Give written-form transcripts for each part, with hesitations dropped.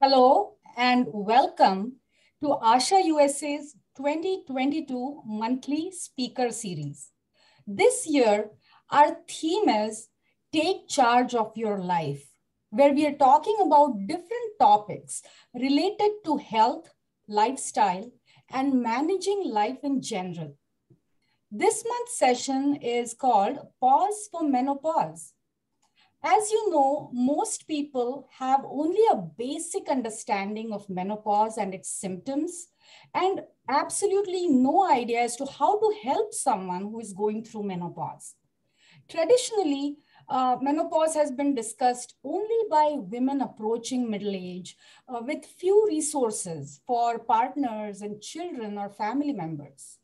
Hello and welcome to AshaUSA's 2022 monthly speaker series. This year, our theme is Take Charge of Your Life, where we are talking about different topics related to health, lifestyle, and managing life in general. This month's session is called Pause for Menopause. As you know, most people have only a basic understanding of menopause and its symptoms, and absolutely no idea as to how to help someone who is going through menopause. Traditionally, menopause has been discussed only by women approaching middle age with few resources for partners and children or family members.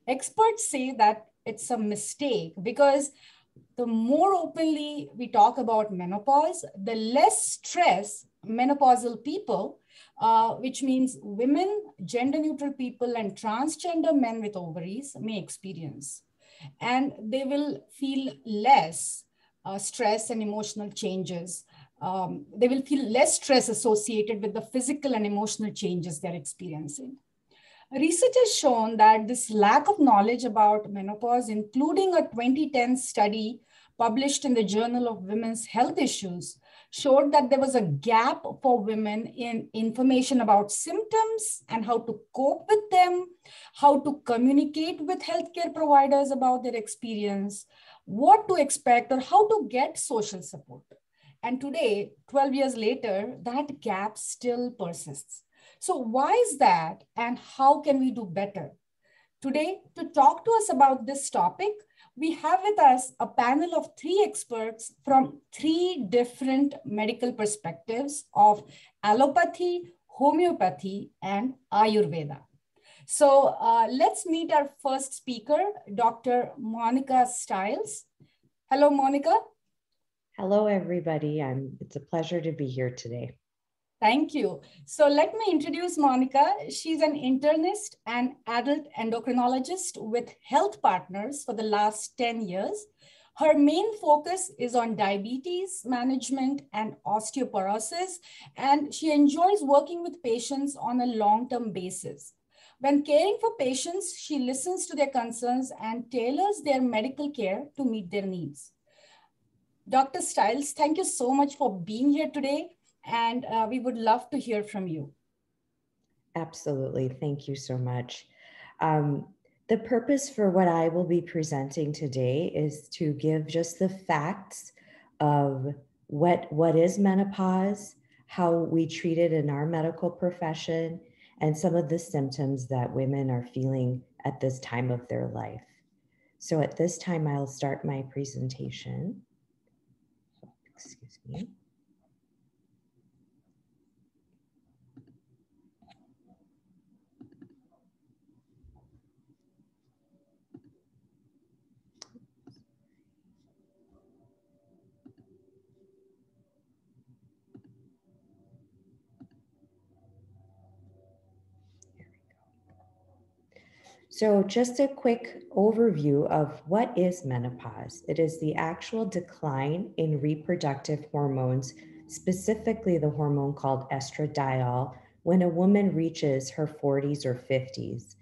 Experts say that it's a mistake because the more openly we talk about menopause, the less stress menopausal people, which means women, gender neutral people, and transgender men with ovaries may experience. And they will feel less stress and emotional changes. They will feel less stress associated with the physical and emotional changes they're experiencing. Research has shown that this lack of knowledge about menopause, including a 2010 study published in the Journal of Women's Health Issues, showed that there was a gap for women in information about symptoms and how to cope with them, how to communicate with healthcare providers about their experience, what to expect, or how to get social support. And today, 12 years later, that gap still persists. So why is that and how can we do better? Today, to talk to us about this topic, we have with us a panel of three experts from three different medical perspectives of allopathy, homeopathy, and Ayurveda. So let's meet our first speaker, Dr. Monica Stiles. Hello, Monica. Hello, everybody. It's a pleasure to be here today. Thank you. So let me introduce Monica. She's an internist and adult endocrinologist with HealthPartners for the last 10 years. Her main focus is on diabetes management and osteoporosis, and she enjoys working with patients on a long-term basis. When caring for patients, she listens to their concerns and tailors their medical care to meet their needs. Dr. Stiles, thank you so much for being here today. And we would love to hear from you. Absolutely. Thank you so much. The purpose for what I will be presenting today is to give just the facts of what is menopause, how we treat it in our medical profession, and some of the symptoms that women are feeling at this time of their life. So at this time, I'll start my presentation. Excuse me. So just a quick overview of what is menopause. It is the actual decline in reproductive hormones, specifically the hormone called estradiol, when a woman reaches her 40s or 50s.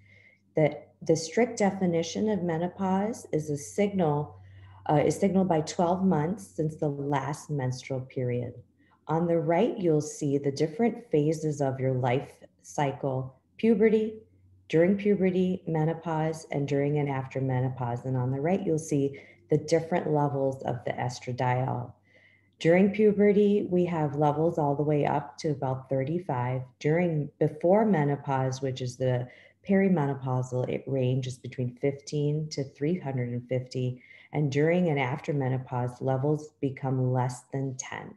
The strict definition of menopause is signaled by 12 months since the last menstrual period. On the right, you'll see the different phases of your life cycle: puberty, during puberty, menopause, and during and after menopause. And on the right, you'll see the different levels of the estradiol. During puberty, we have levels all the way up to about 35. Before menopause, which is the perimenopausal, it ranges between 15 to 350. And during and after menopause, levels become less than 10.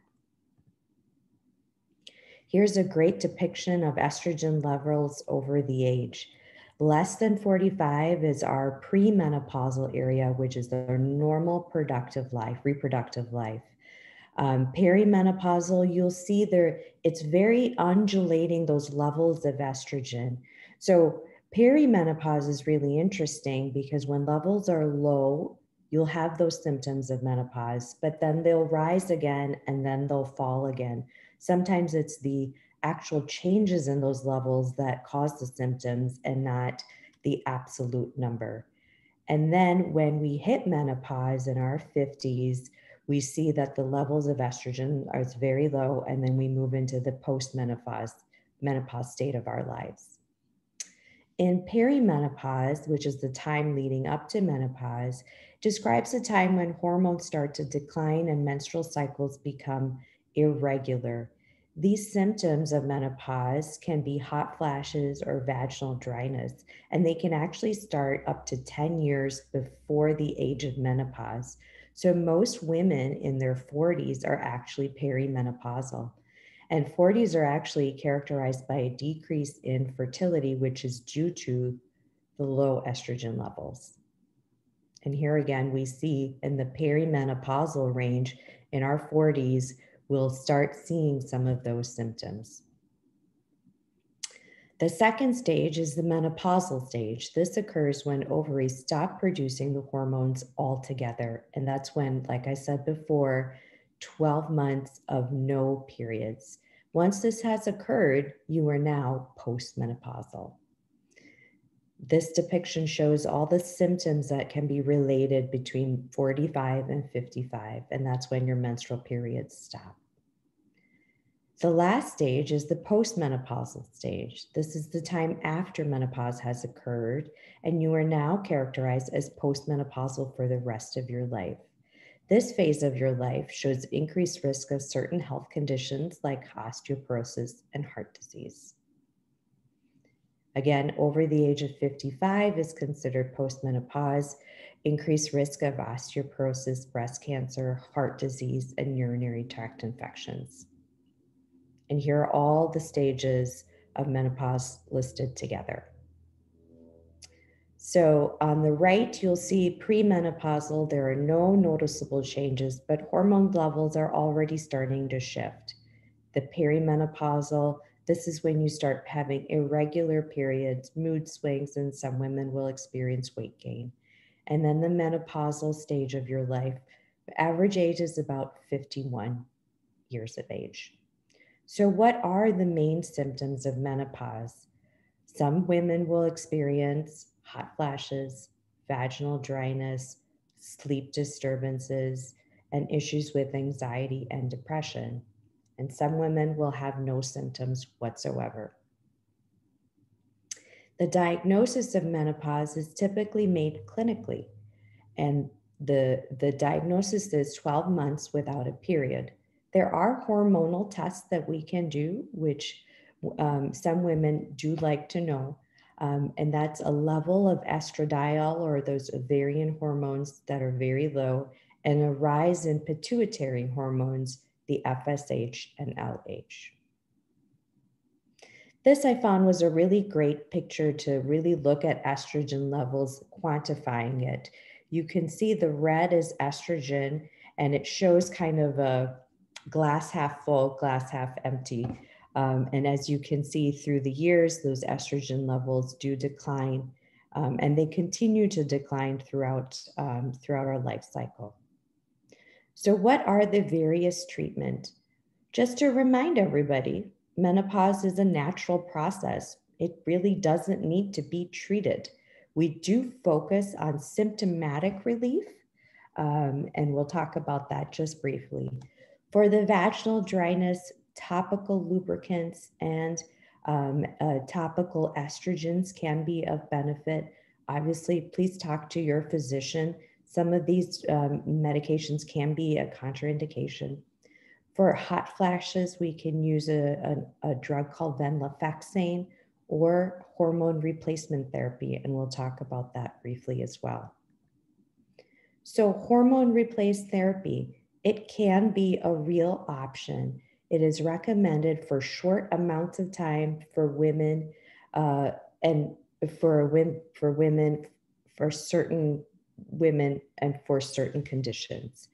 Here's a great depiction of estrogen levels over the age. Less than 45 is our premenopausal area, which is our normal productive life, reproductive life. Perimenopausal, you'll see there, it's very undulating, those levels of estrogen. So perimenopause is really interesting because when levels are low, you'll have those symptoms of menopause, but then they'll rise again and then they'll fall again. Sometimes it's the actual changes in those levels that cause the symptoms and not the absolute number. And then when we hit menopause in our 50s, we see that the levels of estrogen are very low, and then we move into the menopause state of our lives. In perimenopause, which is the time leading up to menopause, describes a time when hormones start to decline and menstrual cycles become irregular. These symptoms of menopause can be hot flashes or vaginal dryness, and they can actually start up to 10 years before the age of menopause. So most women in their 40s are actually perimenopausal. And 40s are actually characterized by a decrease in fertility, which is due to the low estrogen levels. And here again, we see in the perimenopausal range in our 40s, we'll start seeing some of those symptoms. The second stage is the menopausal stage. This occurs when ovaries stop producing the hormones altogether. And that's when, like I said before, 12 months of no periods. Once this has occurred, you are now postmenopausal. This depiction shows all the symptoms that can be related between 45 and 55, and that's when your menstrual periods stop. The last stage is the postmenopausal stage. This is the time after menopause has occurred, and you are now characterized as postmenopausal for the rest of your life. This phase of your life shows increased risk of certain health conditions like osteoporosis and heart disease. Again, over the age of 55 is considered postmenopause, increased risk of osteoporosis, breast cancer, heart disease, and urinary tract infections. And here are all the stages of menopause listed together. So on the right, you'll see premenopausal. There are no noticeable changes, but hormone levels are already starting to shift. The perimenopausal, this is when you start having irregular periods, mood swings, and some women will experience weight gain. And then the menopausal stage of your life, the average age is about 51 years of age. So what are the main symptoms of menopause? Some women will experience hot flashes, vaginal dryness, sleep disturbances, and issues with anxiety and depression. And some women will have no symptoms whatsoever. The diagnosis of menopause is typically made clinically, and the diagnosis is 12 months without a period. There are hormonal tests that we can do, which some women do like to know, and that's a level of estradiol or those ovarian hormones that are very low, and a rise in pituitary hormones, the FSH and LH. This I found was a really great picture to really look at estrogen levels, quantifying it. You can see the red is estrogen, and it shows kind of a glass half full, glass half empty. And as you can see through the years, those estrogen levels do decline, and they continue to decline throughout our life cycle. So what are the various treatment? Just to remind everybody, menopause is a natural process. It really doesn't need to be treated. We do focus on symptomatic relief, and we'll talk about that just briefly. For the vaginal dryness, topical lubricants and topical estrogens can be of benefit. Obviously, please talk to your physician. Some of these medications can be a contraindication. For hot flashes, we can use a drug called venlafaxine or hormone replacement therapy, and we'll talk about that briefly as well. So hormone replacement therapy, it can be a real option. It is recommended for short amounts of time for women and for women, for certain women and for certain conditions.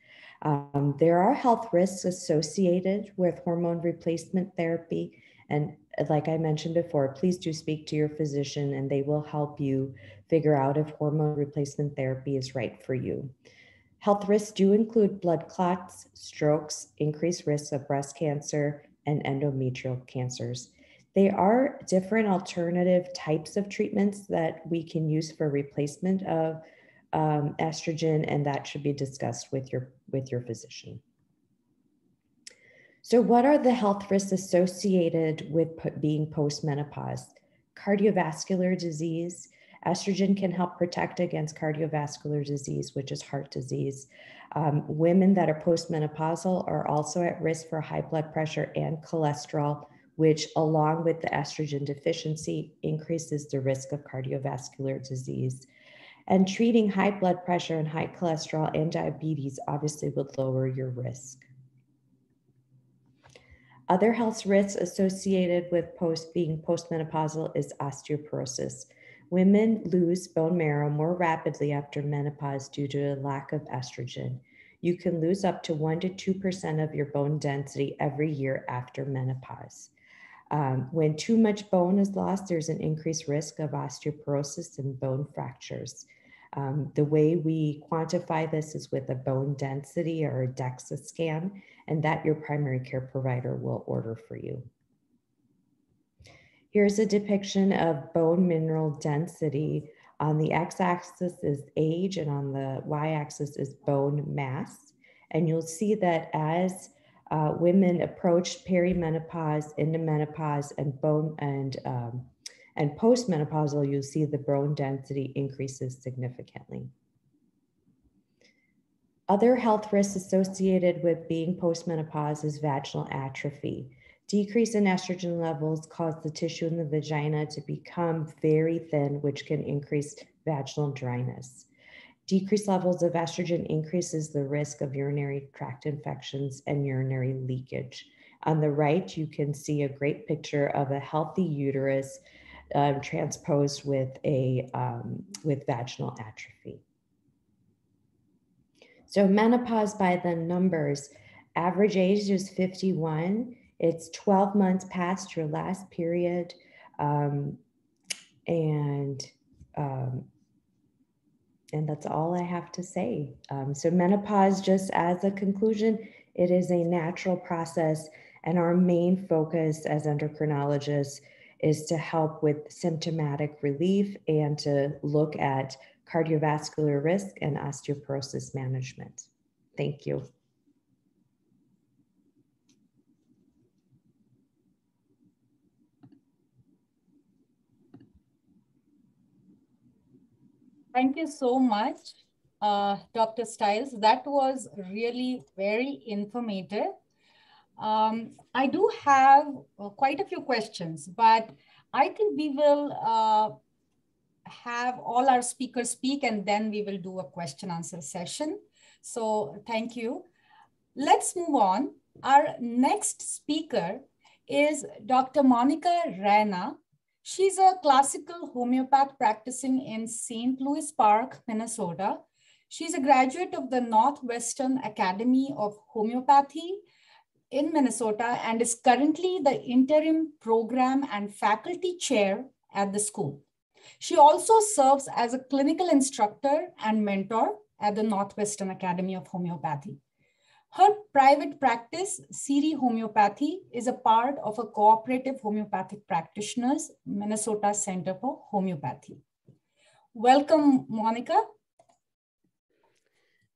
There are health risks associated with hormone replacement therapy. And like I mentioned before, please do speak to your physician and they will help you figure out if hormone replacement therapy is right for you. Health risks do include blood clots, strokes, increased risks of breast cancer, and endometrial cancers. There are different alternative types of treatments that we can use for replacement of estrogen, and that should be discussed with your physician. So what are the health risks associated with being postmenopause? Cardiovascular disease. Estrogen can help protect against cardiovascular disease, which is heart disease. Women that are postmenopausal are also at risk for high blood pressure and cholesterol, which along with the estrogen deficiency increases the risk of cardiovascular disease. And treating high blood pressure and high cholesterol and diabetes obviously would lower your risk. Other health risks associated with being postmenopausal is osteoporosis. Women lose bone marrow more rapidly after menopause due to a lack of estrogen. You can lose up to 1 to 2% of your bone density every year after menopause. When too much bone is lost, there's an increased risk of osteoporosis and bone fractures. The way we quantify this is with a bone density or a DEXA scan, and that your primary care provider will order for you. Here's a depiction of bone mineral density. On the x-axis is age, and on the y-axis is bone mass. And you'll see that as women approach perimenopause, into menopause, and postmenopausal, you'll see the bone density increases significantly. Other health risks associated with being postmenopause is vaginal atrophy. Decrease in estrogen levels cause the tissue in the vagina to become very thin, which can increase vaginal dryness. Decreased levels of estrogen increases the risk of urinary tract infections and urinary leakage. On the right, you can see a great picture of a healthy uterus transposed with vaginal atrophy. So menopause by the numbers, average age is 51. It's 12 months past your last period. And that's all I have to say. So menopause, just as a conclusion, it is a natural process, and our main focus as endocrinologists is to help with symptomatic relief and to look at cardiovascular risk and osteoporosis management. Thank you. Thank you so much, Dr. Stiles. That was really very informative. I do have quite a few questions, but I think we will have all our speakers speak, and then we will do a question answer session. So thank you. Let's move on. Our next speaker is Dr. Monica Rana. She's a classical homeopath practicing in St. Louis Park, Minnesota. She's a graduate of the Northwestern Academy of Homeopathy in Minnesota and is currently the interim program and faculty chair at the school. She also serves as a clinical instructor and mentor at the Northwestern Academy of Homeopathy. Her private practice, Siri Homeopathy, is a part of a cooperative homeopathic practitioners, Minnesota Center for Homeopathy. Welcome, Monica.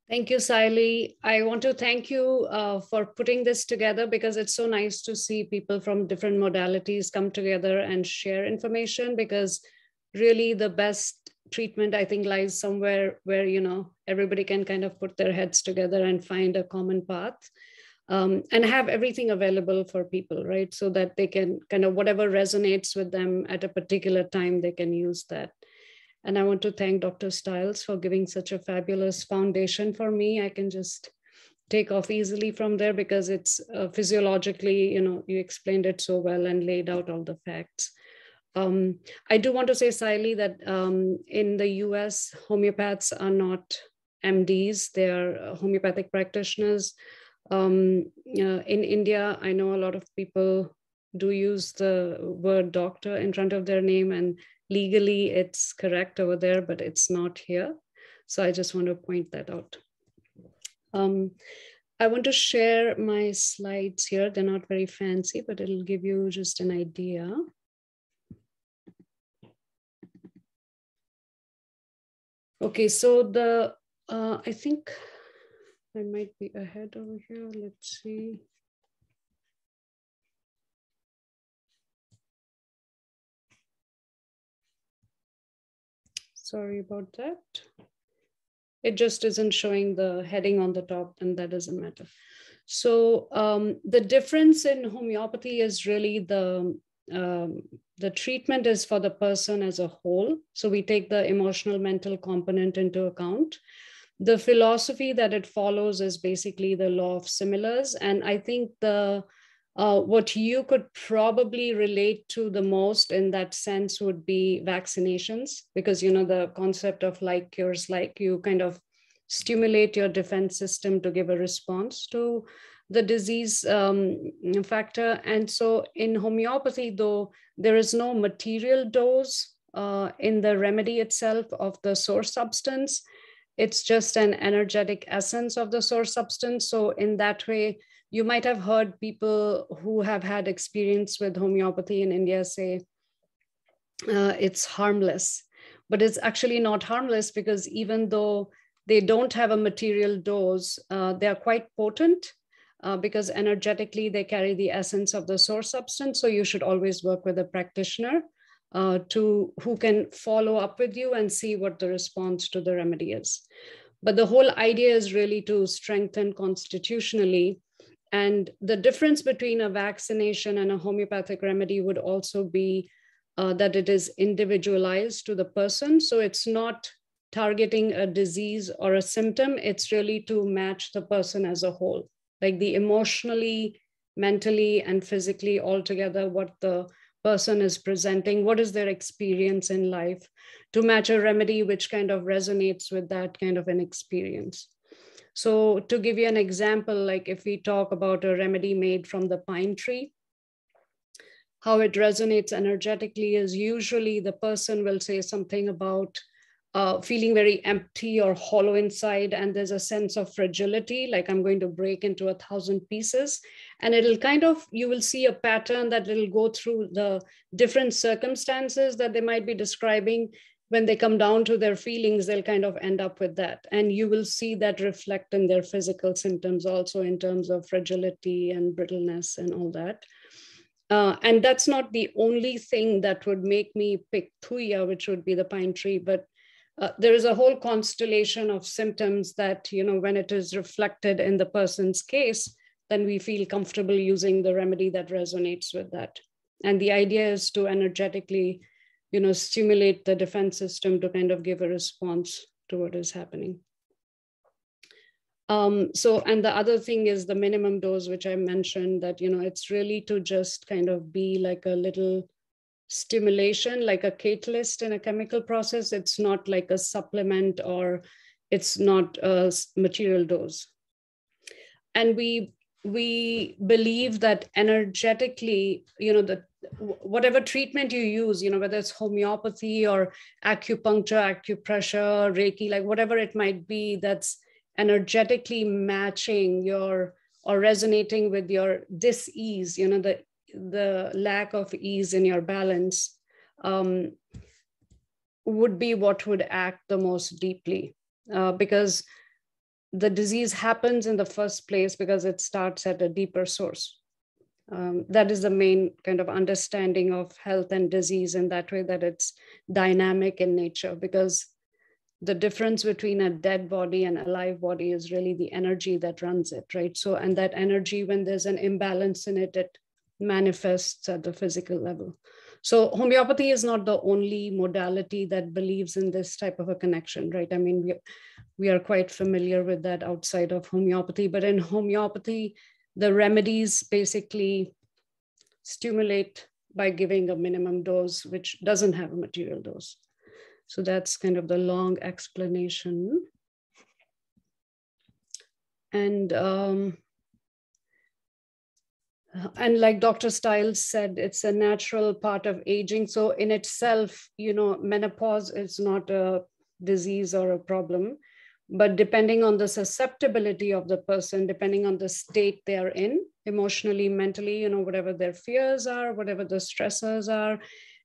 Thank you, Siley. I want to thank you for putting this together, because it's so nice to see people from different modalities come together and share information, because really the best treatment, I think, lies somewhere where, you know, everybody can kind of put their heads together and find a common path, and have everything available for people, right? So that they can kind of, whatever resonates with them at a particular time, they can use that. And I want to thank Dr. Stiles for giving such a fabulous foundation for me. I can just take off easily from there, because it's physiologically, you know, you explained it so well and laid out all the facts. I do want to say, Siley, that in the US, homeopaths are not MDs, they are homeopathic practitioners. In India, I know a lot of people do use the word doctor in front of their name, and legally it's correct over there, but it's not here. So I just want to point that out. I want to share my slides here. They're not very fancy, but it'll give you just an idea. Okay, so I think I might be ahead over here. Let's see. Sorry about that. It just isn't showing the heading on the top, and that doesn't matter. So the difference in homeopathy is really the treatment is for the person as a whole. So we take the emotional, mental component into account. The philosophy that it follows is basically the law of similars. And I think what you could probably relate to the most in that sense would be vaccinations, because, you know, the concept of like cures like, you kind of stimulate your defense system to give a response to the disease factor. And so in homeopathy, though, there is no material dose in the remedy itself of the source substance. It's just an energetic essence of the source substance. So in that way, you might have heard people who have had experience with homeopathy in India say it's harmless, but it's actually not harmless, because even though they don't have a material dose, they are quite potent because energetically they carry the essence of the source substance. So you should always work with a practitioner who can follow up with you and see what the response to the remedy is. But the whole idea is really to strengthen constitutionally. And the difference between a vaccination and a homeopathic remedy would also be that it is individualized to the person. So it's not targeting a disease or a symptom. It's really to match the person as a whole, like the emotionally, mentally, and physically all together, what the person is presenting, what is their experience in life, to match a remedy which kind of resonates with that kind of an experience. So to give you an example, like if we talk about a remedy made from the pine tree, how it resonates energetically is usually the person will say something about feeling very empty or hollow inside, and there's a sense of fragility, like I'm going to break into 1,000 pieces. And it'll kind of, you will see a pattern that will go through the different circumstances that they might be describing. When they come down to their feelings, they'll kind of end up with that. And you will see that reflect in their physical symptoms also, in terms of fragility and brittleness and all that. And that's not the only thing that would make me pick Thuya, which would be the pine tree, but there is a whole constellation of symptoms that, you know, when it is reflected in the person's case, then we feel comfortable using the remedy that resonates with that. And the idea is to energetically, you know, stimulate the defense system to kind of give a response to what is happening. And the other thing is the minimum dose, which I mentioned, that, you know, it's really to just kind of be like a little stimulation, like a catalyst in a chemical process. It's not like a supplement, or it's not a material dose. And we believe that energetically, you know, whatever treatment you use, you know, whether it's homeopathy or acupuncture, acupressure, Reiki, like whatever it might be, that's energetically matching your, or resonating with your dis-ease, you know, the lack of ease in your balance, would be what would act the most deeply, because the disease happens in the first place because it starts at a deeper source. That is the main kind of understanding of health and disease, in that way, that it's dynamic in nature, because the difference between a dead body and a live body is really the energy that runs it, right? So, and that energy, when there's an imbalance in it, it manifests at the physical level. So homeopathy is not the only modality that believes in this type of a connection, right? I mean, we are quite familiar with that outside of homeopathy, but in homeopathy, the remedies basically stimulate by giving a minimum dose, which doesn't have a material dose. So that's kind of the long explanation. And like Dr. Stiles said, it's a natural part of aging. So in itself, you know, menopause is not a disease or a problem. But depending on the susceptibility of the person, depending on the state they are in, emotionally, mentally, you know, whatever their fears are, whatever the stressors are,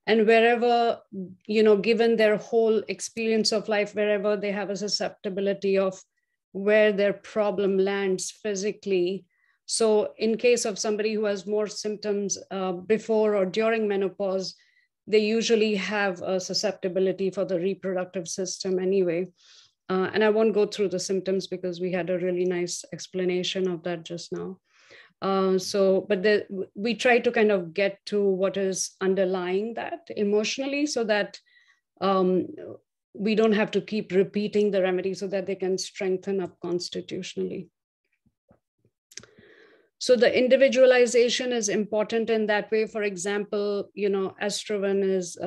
and wherever, you know, given their whole experience of life, wherever they have a susceptibility of where their problem lands physically. So in case of somebody who has more symptoms before or during menopause, they usually have a susceptibility for the reproductive system anyway. And I won't go through the symptoms because we had a really nice explanation of that just now. But we try to kind of get to what is underlying that emotionally, so that we don't have to keep repeating the remedy, so that they can strengthen up constitutionally. So the individualization is important in that way. For example, you know, estrogen is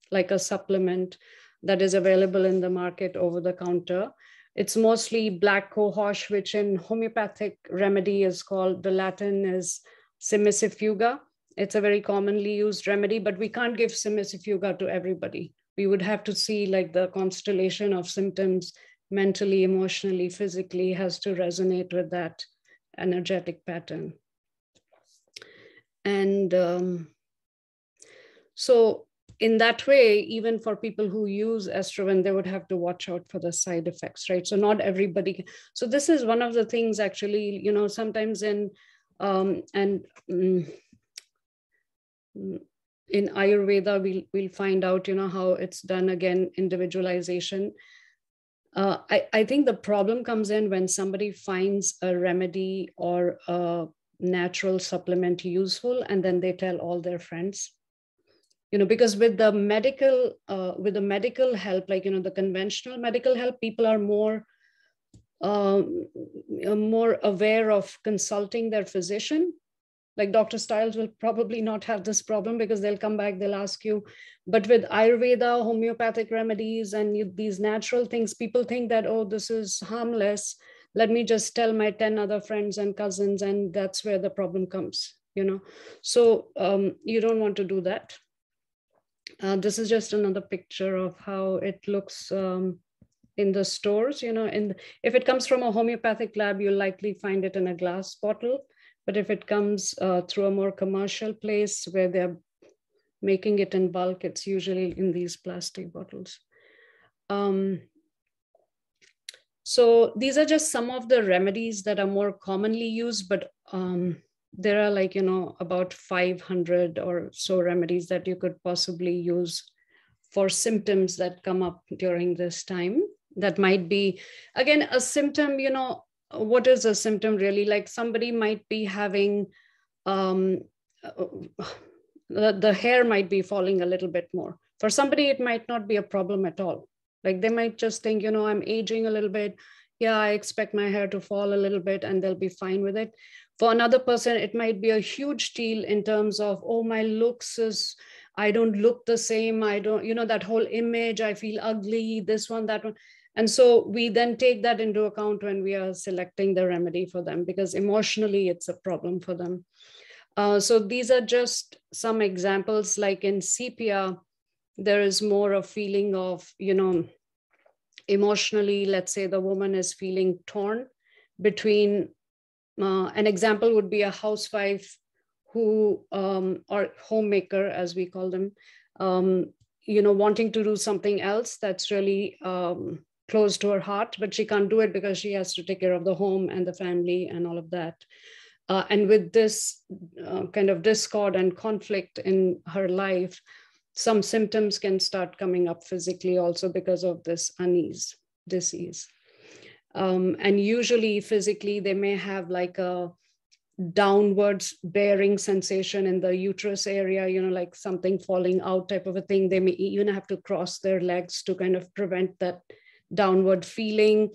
like a supplement that is available in the market over the counter. It's mostly black cohosh, which in homeopathic remedy is called, the Latin is simicifuga. It's a very commonly used remedy, but we can't give simicifuga to everybody. We would have to see like the constellation of symptoms mentally, emotionally, physically has to resonate with that energetic pattern. And so in that way, even for people who use estrogen, they would have to watch out for the side effects, right? So not everybody. So this is one of the things actually, you know, sometimes in Ayurveda, we'll find out, you know, how it's done again, individualization. I think the problem comes in when somebody finds a remedy or a natural supplement useful, and then they tell all their friends. You know, because with the medical help, like, you know, the conventional medical help, people are more aware of consulting their physician. Like Dr. Stiles will probably not have this problem because they'll come back, they'll ask you. But with Ayurveda, homeopathic remedies, and these natural things, people think that, oh, this is harmless. Let me just tell my 10 other friends and cousins, and that's where the problem comes, you know. So you don't want to do that. This is just another picture of how it looks in the stores, you know. If it comes from a homeopathic lab, you'll likely find it in a glass bottle. But if it comes through a more commercial place where they're making it in bulk, it's usually in these plastic bottles. So these are just some of the remedies that are more commonly used, but there are, like, you know, about 500 or so remedies that you could possibly use for symptoms that come up during this time. That might be, again, a symptom, you know. What is a symptom really? Like somebody might be having, the hair might be falling a little bit more. For somebody, it might not be a problem at all. Like they might just think, you know, I'm aging a little bit. Yeah, I expect my hair to fall a little bit, and they'll be fine with it. For another person, it might be a huge deal in terms of, oh, my looks is, I don't look the same. I don't, you know, that whole image, I feel ugly, this one, that one. And so we then take that into account when we are selecting the remedy for them, because emotionally it's a problem for them. So these are just some examples. Like in sepia, there is more a feeling of, you know, emotionally, let's say the woman is feeling torn between, an example would be a housewife who, or homemaker, as we call them, you know, wanting to do something else that's really close to her heart, but she can't do it because she has to take care of the home and the family and all of that. And with this kind of discord and conflict in her life, some symptoms can start coming up physically also because of this disease. And usually physically, they may have like a downwards bearing sensation in the uterus area, you know, like something falling out type of a thing. They may even have to cross their legs to kind of prevent that downward feeling.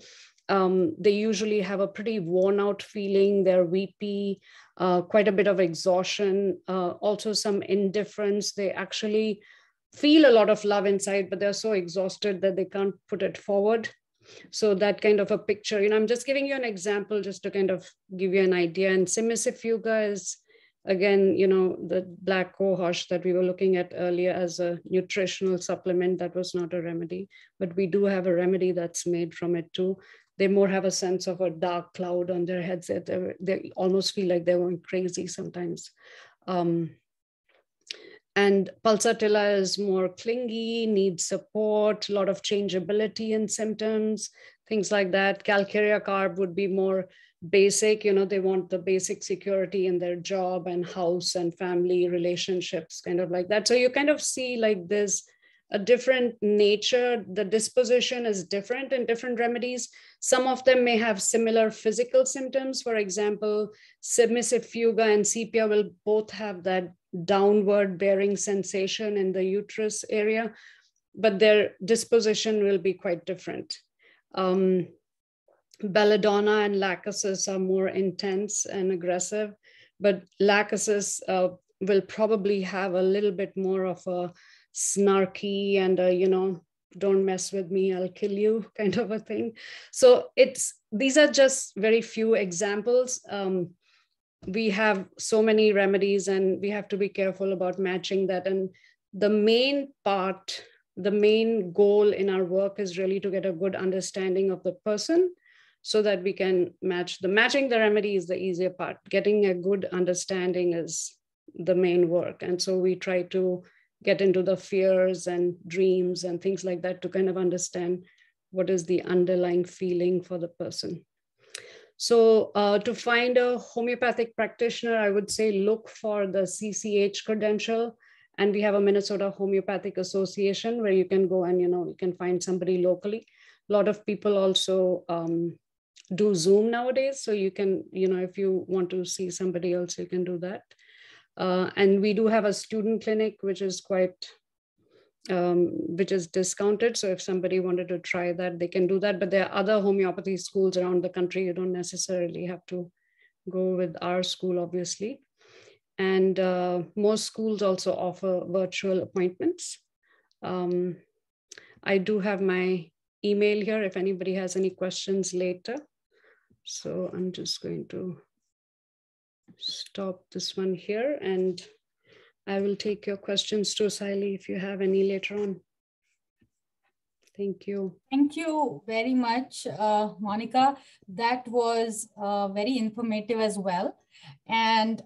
They usually have a pretty worn out feeling. They're weepy, quite a bit of exhaustion, also some indifference. They actually feel a lot of love inside, but they're so exhausted that they can't put it forward. So that kind of a picture, you know, I'm just giving you an example just to kind of give you an idea. And simicifuga is Again, the black cohosh that we were looking at earlier as a nutritional supplement, that was not a remedy, but we do have a remedy that's made from it too. They more have a sense of a dark cloud on their heads. They almost feel like they're going crazy sometimes. And pulsatilla is more clingy, needs support, a lot of changeability in symptoms, things like that. Calcarea carb would be more basic. They want the basic security in their job and house and family relationships, kind of like that. So you kind of see like there's a different nature. The disposition is different in different remedies. Some of them may have similar physical symptoms. For example, submissive fuga and sepia will both have that downward bearing sensation in the uterus area, but their disposition will be quite different. Belladonna and lachesis are more intense and aggressive, but lachesis will probably have a little bit more of a snarky and don't mess with me, I'll kill you kind of a thing. So these are just very few examples. We have so many remedies and we have to be careful about matching that. And the main goal in our work is really to get a good understanding of the person so that we can matching the remedy is the easier part. Getting a good understanding is the main work. And so we try to get into the fears and dreams and things like that to kind of understand what is the underlying feeling for the person. So to find a homeopathic practitioner, I would say look for the CCH credential. And we have a Minnesota Homeopathic Association where you can go and, you can find somebody locally. A lot of people also do Zoom nowadays. So you can, if you want to see somebody else, you can do that. And we do have a student clinic, which is discounted. So if somebody wanted to try that, they can do that. But there are other homeopathy schools around the country. You don't necessarily have to go with our school, obviously. And most schools also offer virtual appointments. I do have my email here if anybody has any questions later. So I'm just going to stop this one here and I will take your questions too, Saili, if you have any later on. Thank you. Thank you very much, Monica. That was very informative as well. And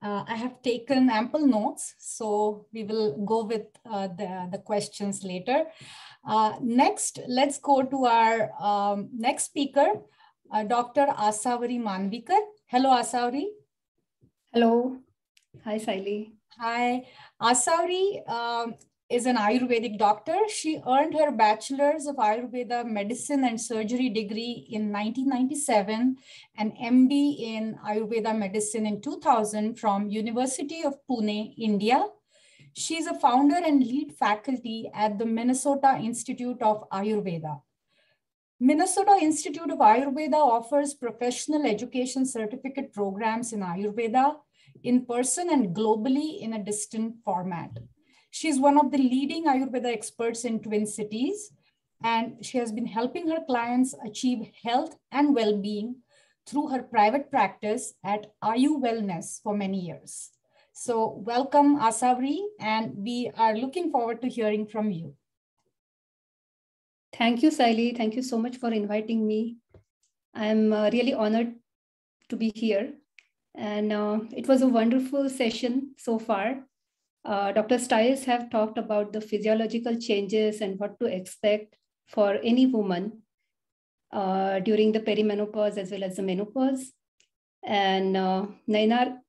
I have taken ample notes, so we will go with the questions later. Next, let's go to our next speaker, Dr. Asavari Manvikar. Hello, Asavari. Hello. Hi, Saili. Hi. Asavari is an Ayurvedic doctor. She earned her Bachelor's of Ayurveda Medicine and Surgery degree in 1997 and MD in Ayurveda Medicine in 2000 from University of Pune, India. She's a founder and lead faculty at the Minnesota Institute of Ayurveda. Minnesota Institute of Ayurveda offers professional education certificate programs in Ayurveda, in person and globally in a distant format. She's one of the leading Ayurveda experts in Twin Cities, and she has been helping her clients achieve health and well-being through her private practice at Ayu Wellness for many years. So welcome, Asavari, and we are looking forward to hearing from you. Thank you, Saili. Thank you so much for inviting me. I'm really honored to be here. And it was a wonderful session so far. Dr. Stiles have talked about the physiological changes and what to expect for any woman during the perimenopause as well as the menopause. And Monica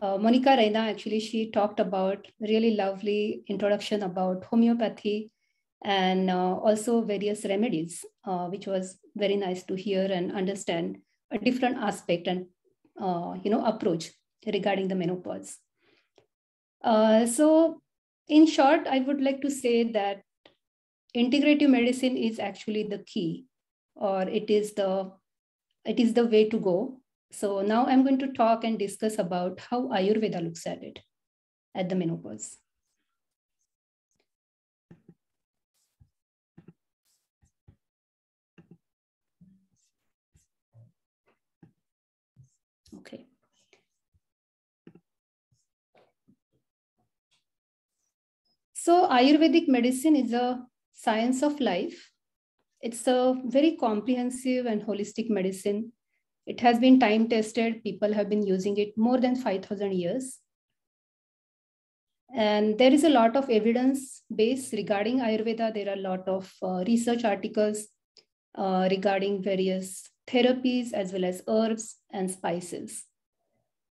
Rana, actually, she talked about really lovely introduction about homeopathy and also various remedies, which was very nice to hear and understand a different aspect and approach regarding the menopause. So in short, I would like to say that integrative medicine is actually the key, or it is the way to go. So now I'm going to talk and discuss about how Ayurveda looks at it at the menopause. Okay. So Ayurvedic medicine is a science of life. It's a very comprehensive and holistic medicine. It has been time tested. People have been using it more than 5,000 years. And there is a lot of evidence base regarding Ayurveda. There are a lot of research articles regarding various therapies as well as herbs and spices.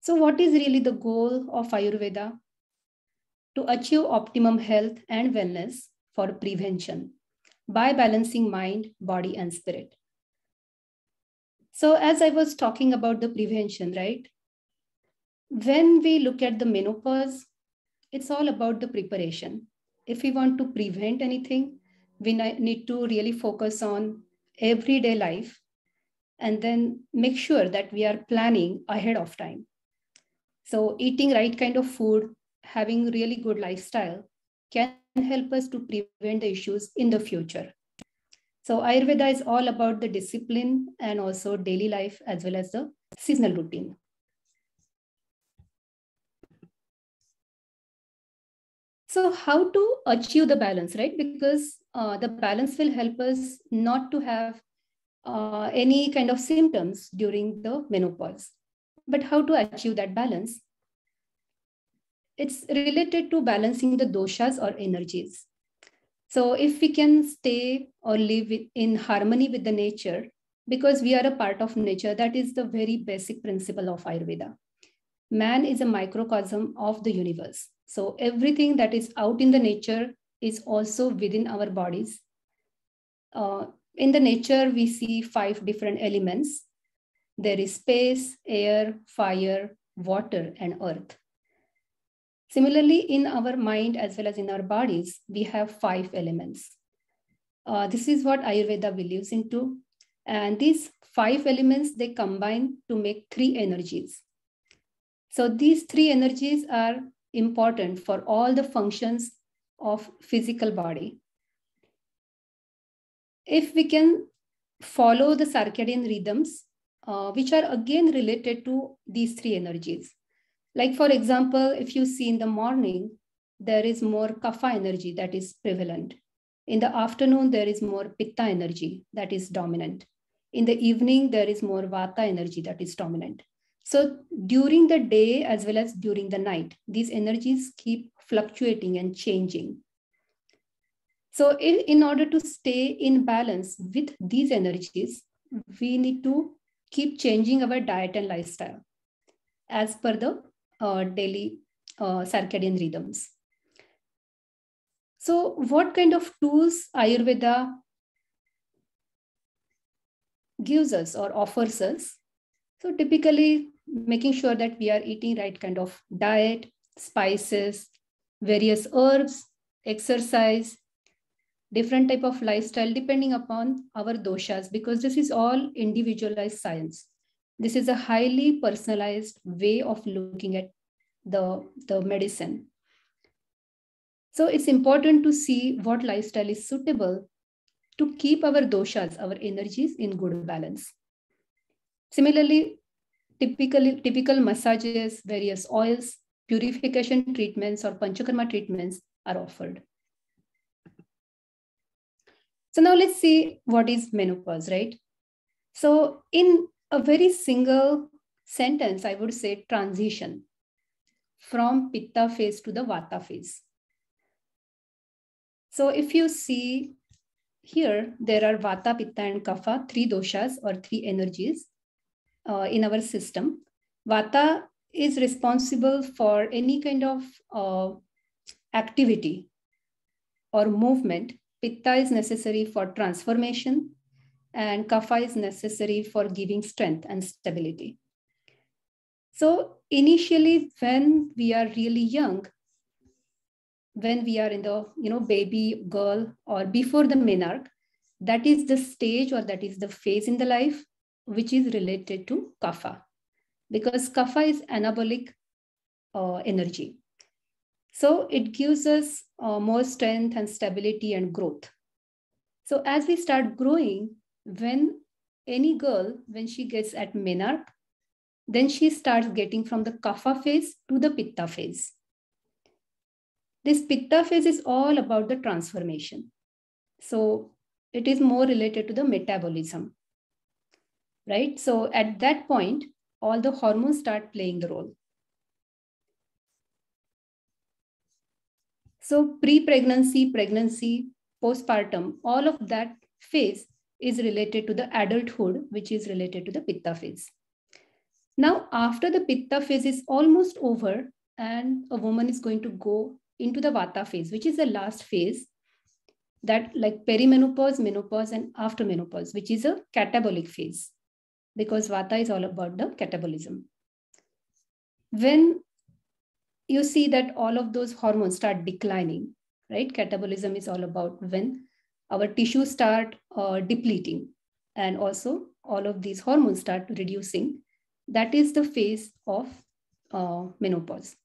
So what is really the goal of Ayurveda? To achieve optimum health and wellness for prevention by balancing mind, body, and spirit. So as I was talking about the prevention, right? When we look at the menopause, it's all about the preparation. If we want to prevent anything, we need to really focus on everyday life and then make sure that we are planning ahead of time. So eating right kind of food, having really good lifestyle can help us to prevent the issues in the future. So Ayurveda is all about the discipline and also daily life as well as the seasonal routine. So how to achieve the balance, right? Because the balance will help us not to have any kind of symptoms during the menopause. But how to achieve that balance? It's related to balancing the doshas or energies. So if we can stay or live in harmony with the nature, because we are a part of nature, that is the very basic principle of Ayurveda. Man is a microcosm of the universe. So everything that is out in the nature is also within our bodies. In the nature, we see 5 different elements. There is space, air, fire, water, and earth. Similarly, in our mind as well as in our bodies, we have 5 elements. This is what Ayurveda believes into. And these 5 elements, they combine to make 3 energies. So these 3 energies are important for all the functions of physical body. If we can follow the circadian rhythms, which are again related to these 3 energies. Like for example, if you see in the morning, there is more Kapha energy that is prevalent. In the afternoon, there is more Pitta energy that is dominant. In the evening, there is more Vata energy that is dominant. So during the day as well as during the night, these energies keep fluctuating and changing. So in order to stay in balance with these energies, we need to keep changing our diet and lifestyle as per the daily circadian rhythms. So what kind of tools Ayurveda gives us or offers us? So typically making sure that we are eating right kind of diet, spices, various herbs, exercise, different type of lifestyle depending upon our doshas, because this is all individualized science. This is a highly personalized way of looking at the medicine. So it's important to see what lifestyle is suitable to keep our doshas, our energies in good balance. Similarly, typical massages, various oils, purification treatments or panchakarma treatments are offered. So now let's see what is menopause, right? So in a very single sentence, I would say transition from Pitta phase to the Vata phase. So if you see here, there are Vata, Pitta, and Kapha, 3 doshas or 3 energies in our system. Vata is responsible for any kind of activity or movement. Pitta is necessary for transformation, and Kapha is necessary for giving strength and stability. So initially, when we are really young, when we are in the baby girl or before the menarche, that is the stage or that is the phase in the life which is related to Kapha, because Kapha is anabolic energy. So it gives us more strength and stability and growth. So as we start growing, when any girl, when she gets at menarche, then she starts getting from the Kapha phase to the Pitta phase. This Pitta phase is all about the transformation. So it is more related to the metabolism, right? So at that point, all the hormones start playing the role. So pre-pregnancy, pregnancy, postpartum, all of that phase is related to the adulthood, which is related to the Pitta phase. Now, after the Pitta phase is almost over and a woman is going to go into the Vata phase, which is the last phase, that like perimenopause, menopause, and after menopause, which is a catabolic phase, because Vata is all about the catabolism. When you see that all of those hormones start declining, right? Catabolism is all about when our tissues start depleting, and also all of these hormones start reducing. That is the phase of menopause.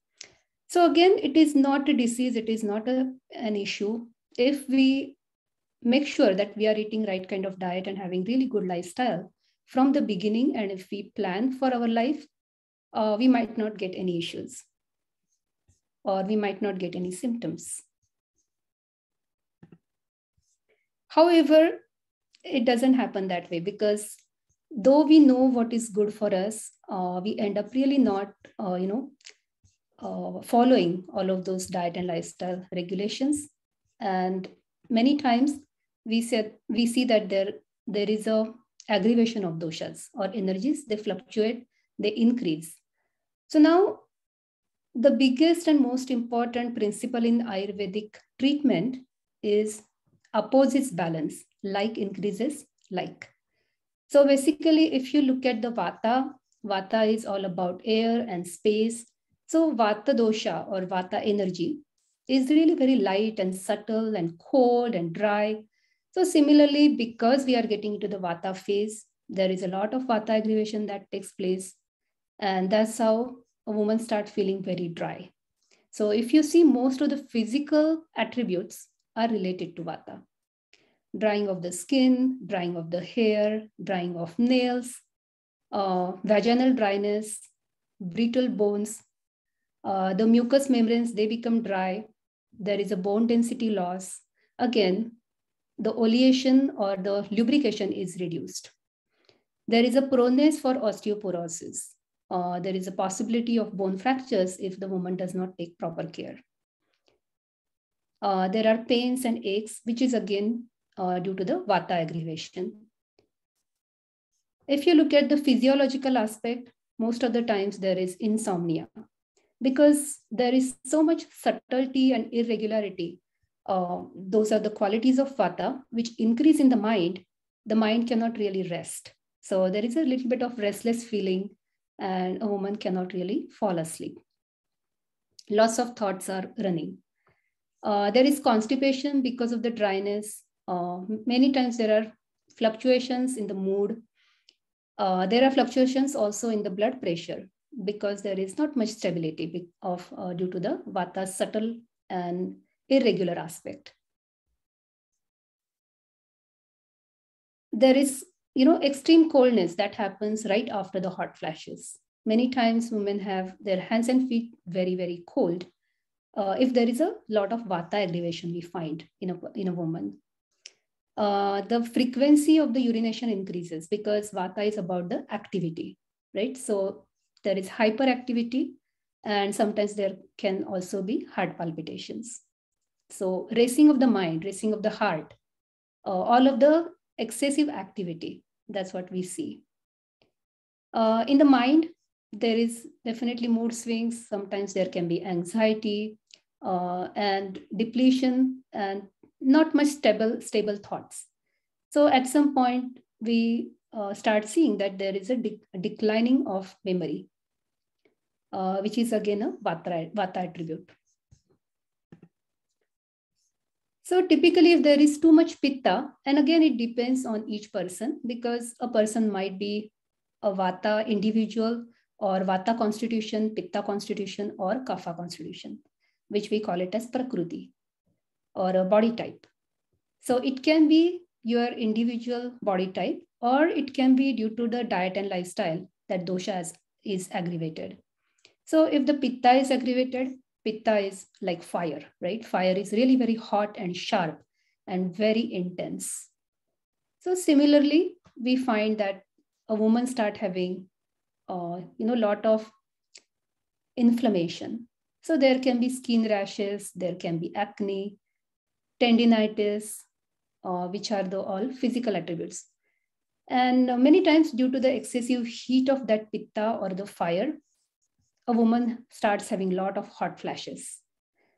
So again, it is not a disease, it is not an issue. If we make sure that we are eating right kind of diet and having really good lifestyle from the beginning, and if we plan for our life, we might not get any issues, or we might not get any symptoms. However, it doesn't happen that way, because though we know what is good for us, we end up really not, following all of those diet and lifestyle regulations. And many times we see that there is a aggravation of doshas or energies. They fluctuate, they increase. So now the biggest and most important principle in Ayurvedic treatment is opposites balance, like increases like. So basically, if you look at the Vata is all about air and space. So Vata dosha or Vata energy is really very light and subtle and cold and dry. So similarly, because we are getting into the Vata phase, there is a lot of Vata aggravation that takes place. And that's how a woman starts feeling very dry. So if you see, most of the physical attributes are related to Vata. Drying of the skin, drying of the hair, drying of nails, vaginal dryness, brittle bones, the mucous membranes, they become dry. There is a bone density loss. Again, the oleation or the lubrication is reduced. There is a proneness for osteoporosis. There is a possibility of bone fractures if the woman does not take proper care. There are pains and aches, which is again due to the Vata aggravation. If you look at the physiological aspect, most of the times there is insomnia, because there is so much subtlety and irregularity. Those are the qualities of Vata which increase in the mind. The mind cannot really rest. So there is a little bit of restless feeling, and a woman cannot really fall asleep. Lots of thoughts are running. There is constipation because of the dryness. Many times there are fluctuations in the mood. There are fluctuations also in the blood pressure, because there is not much stability due to the Vata's subtle and irregular aspect. There is, extreme coldness that happens right after the hot flashes. Many times women have their hands and feet very, very cold. If there is a lot of Vata aggravation we find in a woman. The frequency of the urination increases, because Vata is about the activity, right? So there is hyperactivity, and sometimes there can also be heart palpitations. So racing of the mind, racing of the heart, all of the excessive activity, that's what we see. In the mind, there is definitely mood swings. Sometimes there can be anxiety and depletion, and not much stable thoughts. So at some point, we start seeing that there is a declining of memory, which is again a Vata attribute. So typically, if there is too much Pitta, and again, it depends on each person, because a person might be a Vata individual, or Vata constitution, Pitta constitution, or Kapha constitution, which we call it as Prakruti, or a body type. So it can be your individual body type, or it can be due to the diet and lifestyle that dosha is aggravated. So if the Pitta is aggravated, Pitta is like fire, right? Fire is really very hot and sharp and very intense. So similarly, we find that a woman start having, lot of inflammation. So there can be skin rashes, there can be acne, tendinitis, which are the all physical attributes. And many times due to the excessive heat of that pitta or the fire, a woman starts having a lot of hot flashes.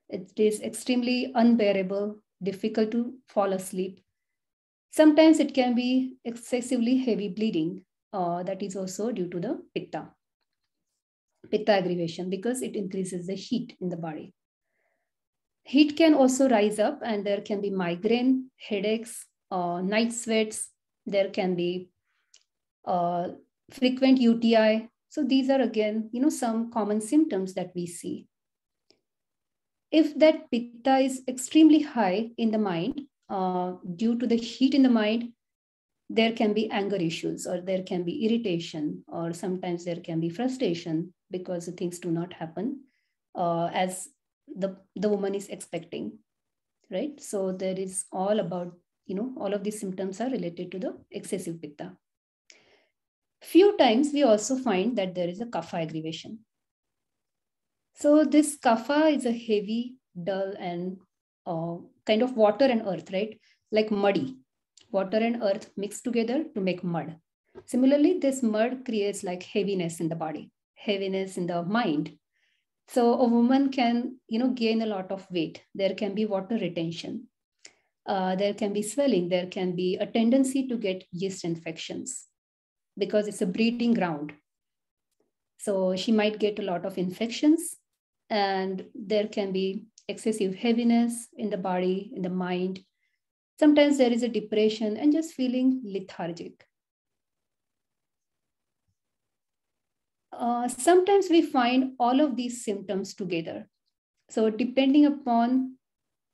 It is extremely unbearable, difficult to fall asleep. Sometimes it can be excessively heavy bleeding. That is also due to the pitta aggravation, because it increases the heat in the body. Heat can also rise up, and there can be migraine, headaches, night sweats. There can be frequent UTI. So these are again, some common symptoms that we see. If that pitta is extremely high in the mind, due to the heat in the mind, there can be anger issues, or there can be irritation, or sometimes there can be frustration because the things do not happen as the woman is expecting, right? So there is all about, all of these symptoms are related to the excessive pitta. Few times we also find that there is a kapha aggravation. So this kapha is a heavy, dull, and kind of water and earth, right? Like muddy. Water and earth mixed together to make mud. Similarly, this mud creates like heaviness in the body, heaviness in the mind. So a woman can, gain a lot of weight. There can be water retention. There can be swelling. There can be a tendency to get yeast infections because it's a breeding ground. So she might get a lot of infections, and there can be excessive heaviness in the body, in the mind. Sometimes there is a depression and just feeling lethargic. Sometimes we find all of these symptoms together. So depending upon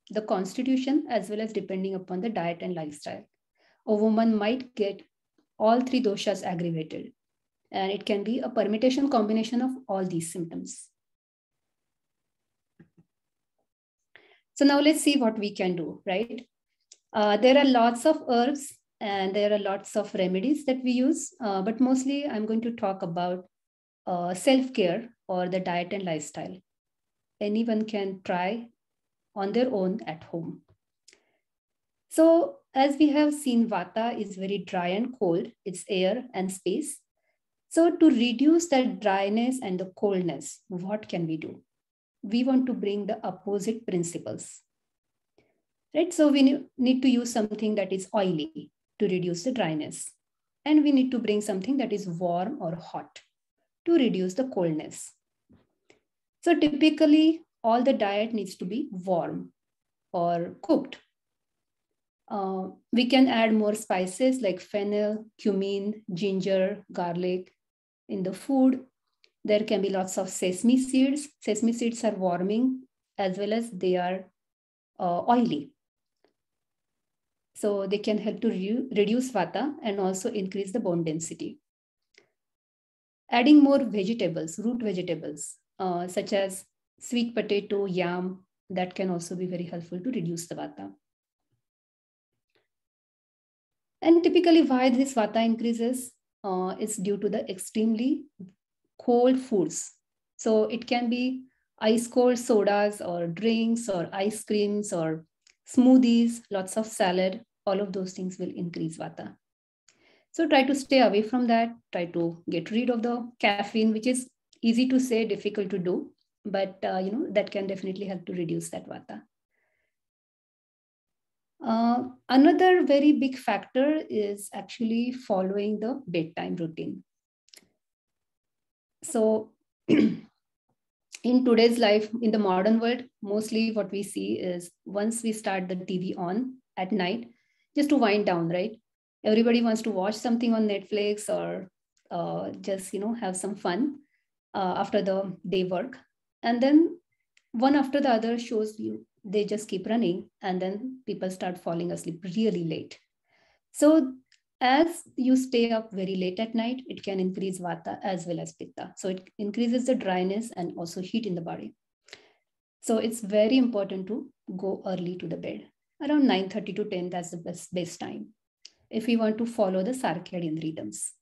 the constitution as well as depending upon the diet and lifestyle, a woman might get all three doshas aggravated. And it can be a permutation combination of all these symptoms. So now let's see what we can do, right? There are lots of herbs and there are lots of remedies that we use, but mostly I'm going to talk about self-care or the diet and lifestyle. Anyone can try on their own at home. So as we have seen, Vata is very dry and cold. It's air and space. So to reduce that dryness and the coldness, what can we do? We want to bring the opposite principles. Right? So we need to use something that is oily to reduce the dryness. And we need to bring something that is warm or hot to reduce the coldness. So typically, all the diet needs to be warm or cooked. We can add more spices like fennel, cumin, ginger, garlic in the food. There can be lots of sesame seeds. Sesame seeds are warming as well as they are oily. So they can help to reduce vata and also increase the bone density. Adding more vegetables, root vegetables, such as sweet potato, yam, that can also be very helpful to reduce the vata. And typically why this vata increases is due to the extremely cold foods. So it can be ice cold sodas or drinks or ice creams or smoothies, lots of salad, all of those things will increase vata. So try to stay away from that, try to get rid of the caffeine, which is easy to say, difficult to do, but that can definitely help to reduce that vata. Another very big factor is actually following the bedtime routine. So in today's life, in the modern world, mostly what we see is once we start the TV on at night, just to wind down, right? Everybody wants to watch something on Netflix or just, have some fun after the day work. And then one after the other shows they just keep running, and then people start falling asleep really late. So as you stay up very late at night, it can increase vata as well as pitta. So it increases the dryness and also heat in the body. So it's very important to go early to the bed. Around 9:30 to 10, that's the best time if we want to follow the circadian rhythms.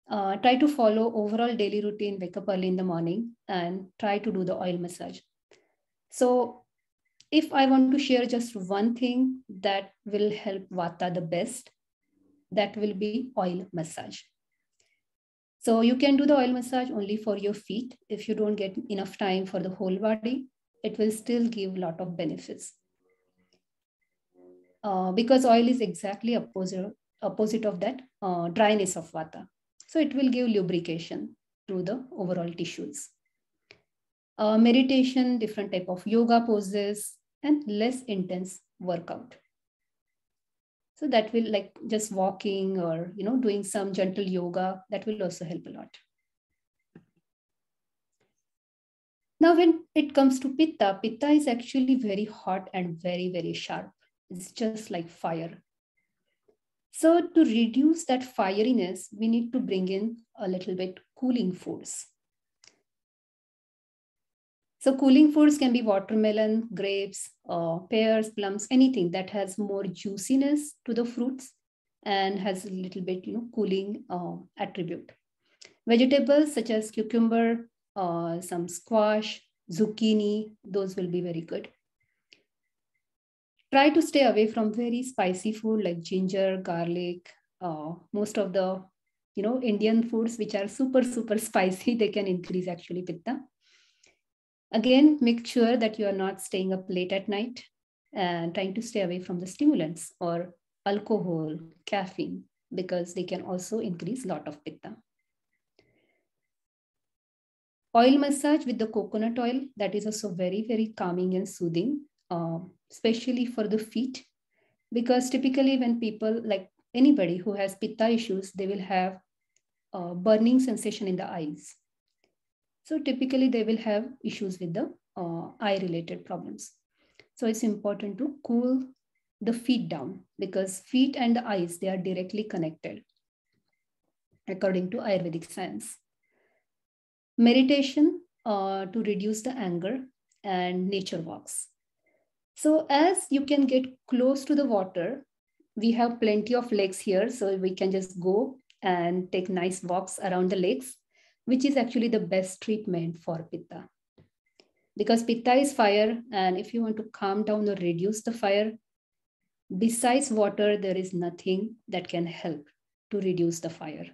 Try to follow overall daily routine, wake up early in the morning and try to do the oil massage. So if I want to share just one thing that will help Vata the best, that will be oil massage. So you can do the oil massage only for your feet. If you don't get enough time for the whole body, it will still give a lot of benefits. Because oil is exactly opposite of that dryness of Vata. So it will give lubrication to the overall tissues. Meditation, different type of yoga poses, and less intense workout. So that will, like just walking or doing some gentle yoga, that will also help a lot. Now, when it comes to Pitta, Pitta is actually very hot and very, very sharp. It's just like fire. So to reduce that fieriness, we need to bring in a little bit cooling foods. So cooling foods can be watermelon, grapes, pears, plums, anything that has more juiciness to the fruits and has a little bit, cooling attribute. Vegetables such as cucumber, some squash, zucchini, those will be very good. Try to stay away from very spicy food like ginger, garlic. Most of the, Indian foods which are super, super spicy, they can increase actually Pitta. Again, make sure that you are not staying up late at night and trying to stay away from the stimulants or alcohol, caffeine, because they can also increase a lot of Pitta. Oil massage with the coconut oil, that is also very, very calming and soothing, especially for the feet, because typically when people, like anybody who has Pitta issues, they will have burning sensation in the eyes. So typically they will have issues with the eye-related problems. So it's important to cool the feet down because feet and the eyes, they are directly connected according to Ayurvedic science. Meditation to reduce the anger and nature walks. So as you can get close to the water, we have plenty of lakes here. So we can just go and take nice walks around the lakes, which is actually the best treatment for Pitta. Because Pitta is fire, and if you want to calm down or reduce the fire, besides water, there is nothing that can help to reduce the fire.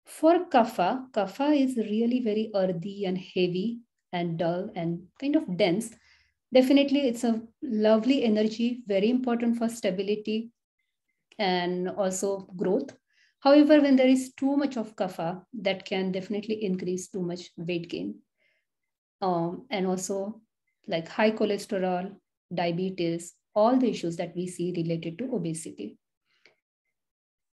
For Kapha, Kapha is really very earthy and heavy and dull and kind of dense. Definitely, it's a lovely energy, very important for stability and also growth. However, when there is too much of Kapha, that can definitely increase too much weight gain. And also like high cholesterol, diabetes, all the issues that we see related to obesity.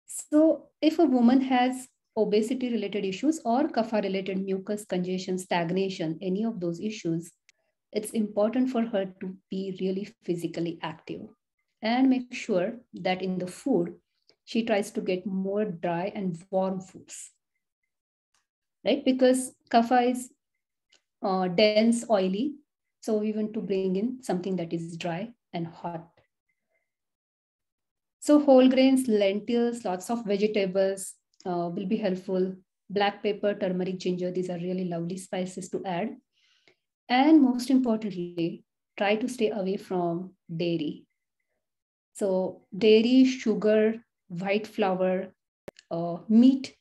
So if a woman has obesity related issues or Kapha related mucus congestion, stagnation, any of those issues, it's important for her to be really physically active and make sure that in the food, she tries to get more dry and warm foods, right? Because Kapha is dense, oily. So we want to bring in something that is dry and hot. So whole grains, lentils, lots of vegetables will be helpful. Black pepper, turmeric, ginger, these are really lovely spices to add. And most importantly, try to stay away from dairy. So dairy, sugar, white flour, meat,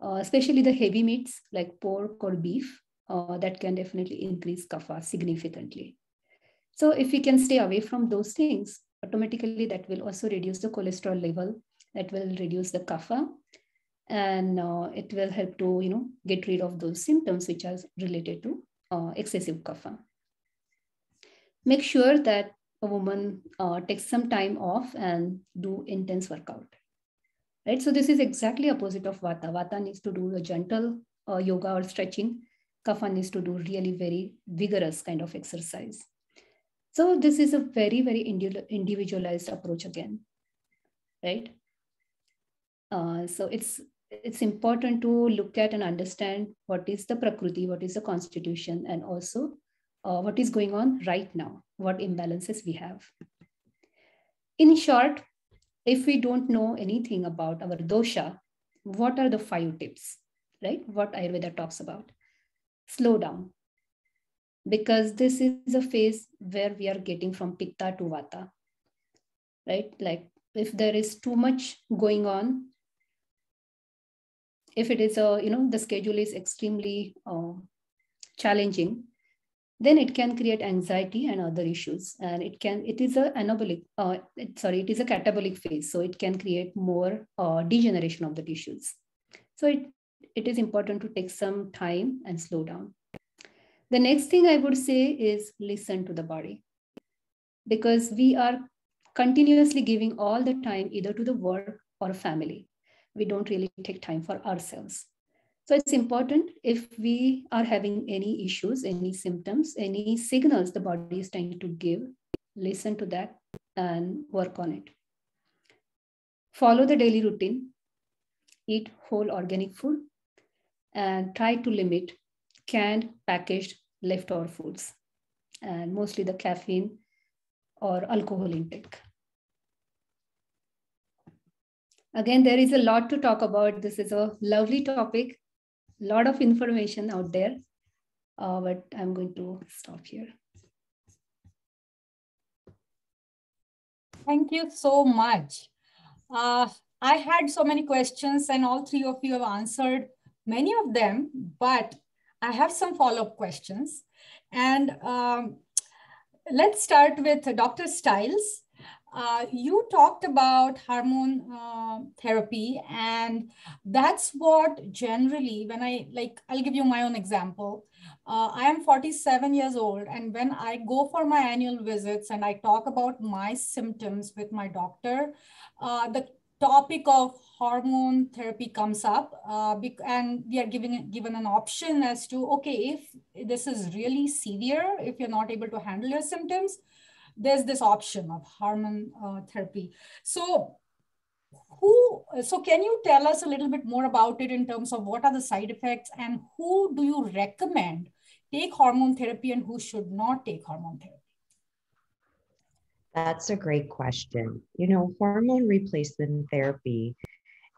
especially the heavy meats like pork or beef, that can definitely increase Kapha significantly. So if we can stay away from those things, automatically that will also reduce the cholesterol level, that will reduce the Kapha, and it will help to get rid of those symptoms which are related to excessive Kapha. Make sure that a woman takes some time off and do intense workout. Right? So this is exactly opposite of Vata. Vata needs to do a gentle yoga or stretching. Kapha needs to do really very vigorous kind of exercise. So this is a very, very individualized approach again, right? So it's important to look at and understand what is the Prakriti, what is the constitution, and also what is going on right now, what imbalances we have. In short, if we don't know anything about our dosha, what are the 5 tips, right? What Ayurveda talks about. Slow down, because this is a phase where we are getting from Pitta to Vata, right? Like if there is too much going on, if it is the schedule is extremely challenging, then it can create anxiety and other issues. And it is a catabolic phase. So it can create more degeneration of the tissues. So it is important to take some time and slow down. The next thing I would say is listen to the body, because we are continuously giving all the time either to the work or family. We don't really take time for ourselves. So it's important, if we are having any issues, any symptoms, any signals the body is trying to give, listen to that and work on it. Follow the daily routine, eat whole organic food, and try to limit canned, packaged, leftover foods, and mostly the caffeine or alcohol intake. Again, there is a lot to talk about. This is a lovely topic, a lot of information out there, but I'm going to stop here. Thank you so much. I had so many questions and all 3 of you have answered many of them, but I have some follow-up questions. And let's start with Dr. Stiles. You talked about hormone therapy, and that's what generally, when I'll give you my own example. I am 47 years old, and when I go for my annual visits and I talk about my symptoms with my doctor, the topic of hormone therapy comes up, and we are given an option as to, okay, if this is really severe, if you're not able to handle your symptoms, there's this option of hormone therapy. So can you tell us a little bit more about it in terms of what are the side effects, and who do you recommend take hormone therapy and who should not take hormone therapy? That's a great question. Hormone replacement therapy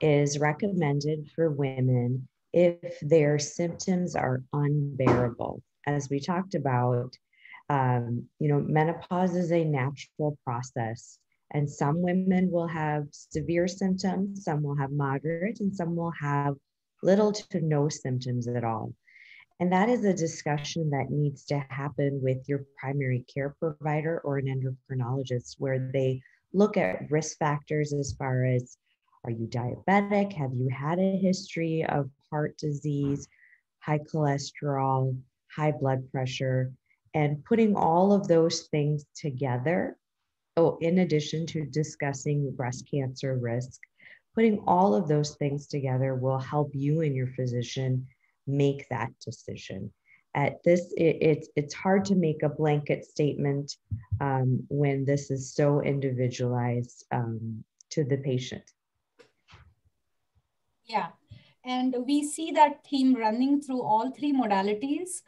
is recommended for women if their symptoms are unbearable. As we talked about, menopause is a natural process, and some women will have severe symptoms, some will have moderate, and some will have little to no symptoms at all. And that is a discussion that needs to happen with your primary care provider or an endocrinologist, where they look at risk factors as far as, are you diabetic? Have you had a history of heart disease, high cholesterol, high blood pressure? And putting all of those things together, in addition to discussing breast cancer risk, putting all of those things together will help you and your physician make that decision. At this, it's hard to make a blanket statement when this is so individualized to the patient. Yeah. And we see that theme running through all 3 modalities,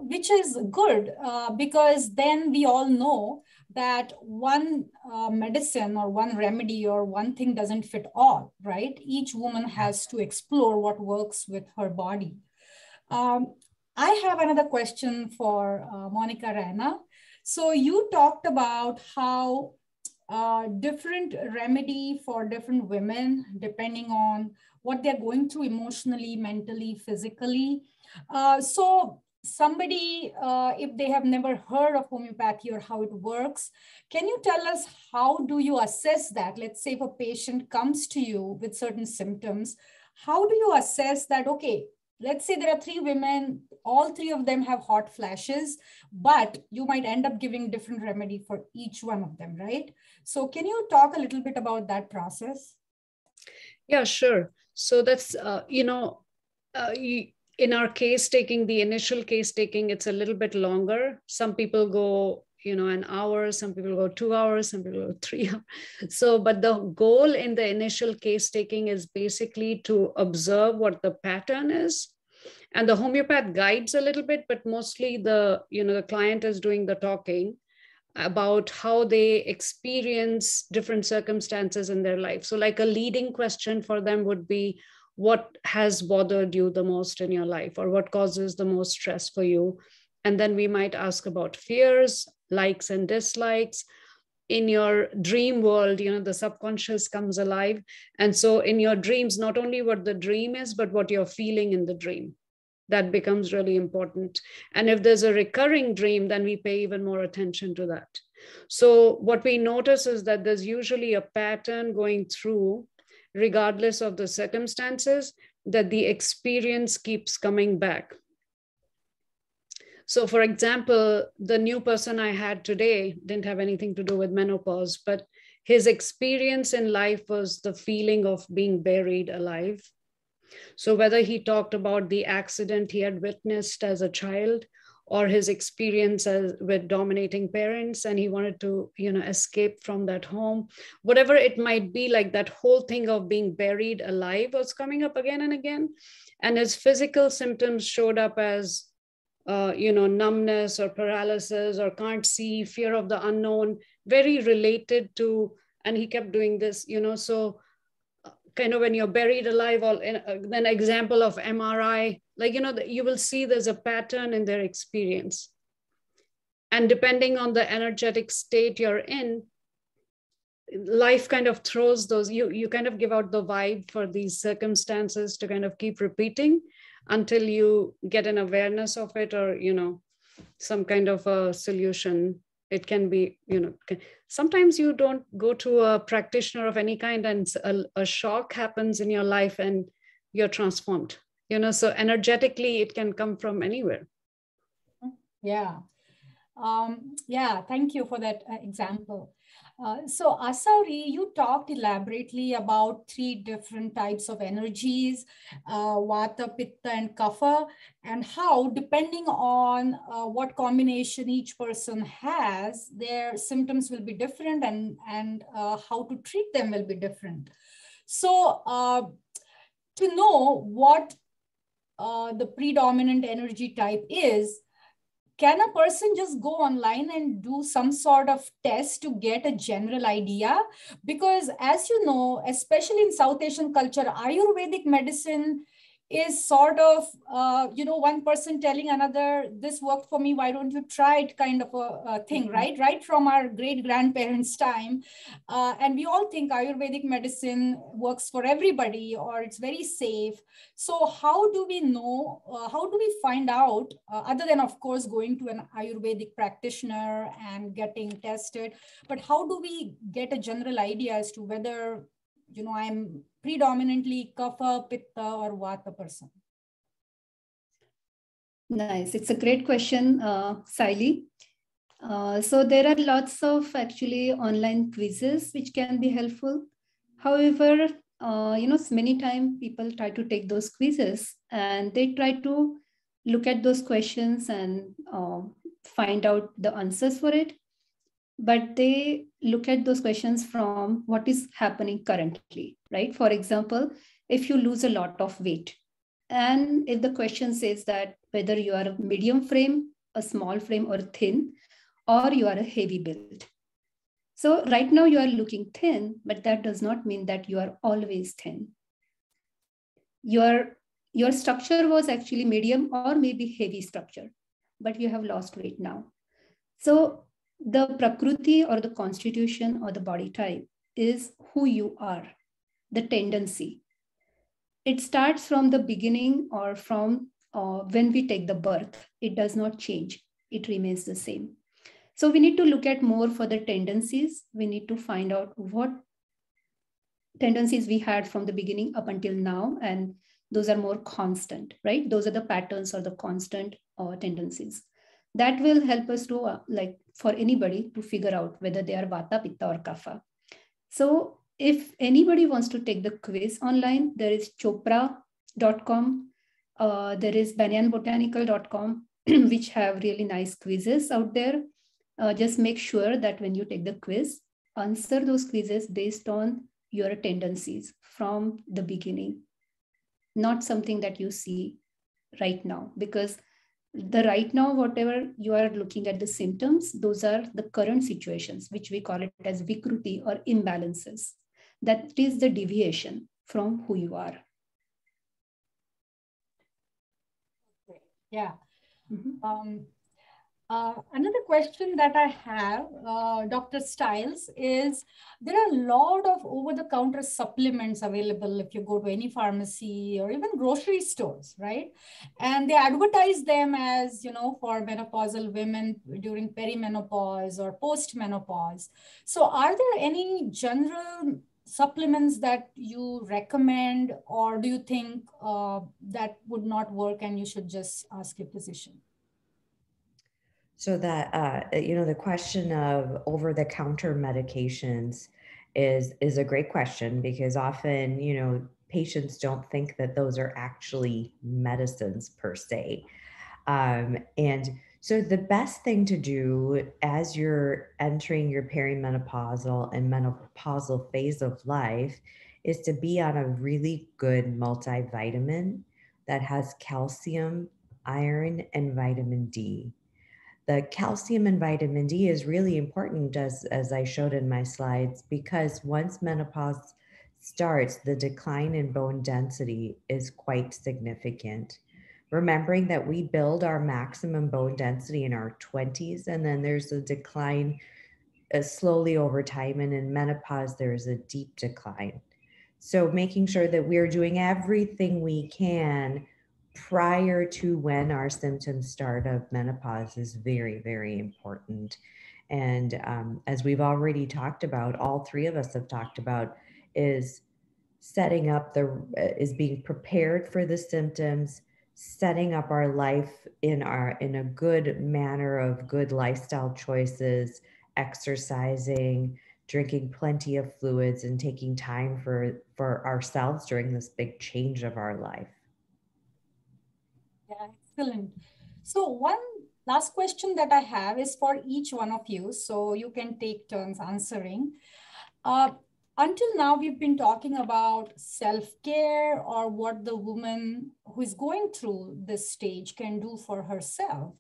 which is good because then we all know that one medicine or one remedy or one thing doesn't fit all, right? Each woman has to explore what works with her body. I have another question for Monica Rana. So you talked about how different remedy for different women, depending on what they're going through emotionally, mentally, physically. So somebody, if they have never heard of homeopathy or how it works, can you tell us how do you assess that? Let's say if a patient comes to you with certain symptoms, how do you assess that, okay, let's say there are 3 women, all 3 of them have hot flashes, but you might end up giving different remedy for each one of them, right? So can you talk a little bit about that process? Yeah, sure. So that's, in our case taking, the initial case taking, it's a little bit longer. Some people go an hour, some people go 2 hours, some people go 3 hours. So, but the goal in the initial case taking is basically to observe what the pattern is. And the homeopath guides a little bit, but mostly the client is doing the talking about how they experience different circumstances in their life. So like a leading question for them would be, what has bothered you the most in your life, or what causes the most stress for you? And then we might ask about fears, likes and dislikes. In your dream world, the subconscious comes alive. And so in your dreams, not only what the dream is, but what you're feeling in the dream. That becomes really important. And if there's a recurring dream, then we pay even more attention to that. So what we notice is that there's usually a pattern going through, regardless of the circumstances, that the experience keeps coming back. So for example, the new person I had today didn't have anything to do with menopause, but his experience in life was the feeling of being buried alive. So whether he talked about the accident he had witnessed as a child, or his experience with dominating parents, and he wanted to, escape from that home, whatever it might be, like that whole thing of being buried alive was coming up again and again. And his physical symptoms showed up as, numbness or paralysis or can't see, fear of the unknown, very related to, and he kept doing this, so kind of when you're buried alive, or an example of MRI, like, you will see there's a pattern in their experience. And depending on the energetic state you're in, life kind of throws those, you kind of give out the vibe for these circumstances to kind of keep repeating until you get an awareness of it, or, some kind of a solution. It can be, sometimes you don't go to a practitioner of any kind and a shock happens in your life and you're transformed, so energetically it can come from anywhere. Yeah. Thank you for that example. So Asavari, you talked elaborately about 3 different types of energies, Vata, Pitta, and Kapha, and how, depending on what combination each person has, their symptoms will be different, and how to treat them will be different. So to know what the predominant energy type is, can a person just go online and do some sort of test to get a general idea? Because as you know, especially in South Asian culture, Ayurvedic medicine is sort of, one person telling another, this worked for me, why don't you try it, kind of a thing, right from our great grandparents' time. And we all think Ayurvedic medicine works for everybody, or it's very safe. So how do we know, how do we find out, other than of course going to an Ayurvedic practitioner and getting tested, but how do we get a general idea as to whether I'm predominantly Kapha, Pitta, or Vata person? Nice. It's a great question, Saili. So there are lots of actually online quizzes which can be helpful. However, many times people try to take those quizzes and they try to look at those questions and find out the answers for it. But they look at those questions from what is happening currently, right? For example, if you lose a lot of weight, and if the question says that whether you are a medium frame, a small frame, or thin, or you are a heavy build. So right now you are looking thin, but that does not mean that you are always thin. Your structure was actually medium or maybe heavy structure, but you have lost weight now. So the prakriti or the constitution or the body type is who you are, the tendency. It starts from the beginning or from when we take the birth. It does not change. It remains the same. So we need to look at more for the tendencies. We need to find out what tendencies we had from the beginning up until now, and those are more constant, right? Those are the patterns or the constant tendencies. That will help us to, for anybody to figure out whether they are Vata, Pitta, or Kapha. So if anybody wants to take the quiz online, there is chopra.com, there is banyanbotanical.com, which have really nice quizzes out there. just make sure that when you take the quiz, answer those quizzes based on your tendencies from the beginning, not something that you see right now, because the right now, whatever you are looking at the symptoms, those are the current situations, which we call it as vikruti or imbalances. That is the deviation from who you are. Yeah. Another question that I have, Dr. Stiles, is there are a lot of over-the-counter supplements available if you go to any pharmacy or even grocery stores, right? And they advertise them as, you know, for menopausal women during perimenopause or post-menopause. So are there any general supplements that you recommend, or do you think that would not work and you should just ask your physician? So that, the question of over-the-counter medications is a great question, because often, patients don't think that those are actually medicines per se. And so the best thing to do as you're entering your perimenopausal and menopausal phase of life is to be on a really good multivitamin that has calcium, iron, and vitamin D. The calcium and vitamin D is really important, as I showed in my slides, because once menopause starts, the decline in bone density is quite significant. Remembering that we build our maximum bone density in our 20s, and then there's a decline slowly over time, and in menopause, there's a deep decline. So making sure that we're doing everything we can prior to when our symptoms start of menopause is very, very important. And as we've already talked about, all three of us have talked about, is setting up is being prepared for the symptoms, setting up our life in a good manner of good lifestyle choices, exercising, drinking plenty of fluids, and taking time for ourselves during this big change of our life. Yeah, excellent. So one last question that I have is for each one of you, so you can take turns answering. Until now, we've been talking about self-care, or what the woman who is going through this stage can do for herself.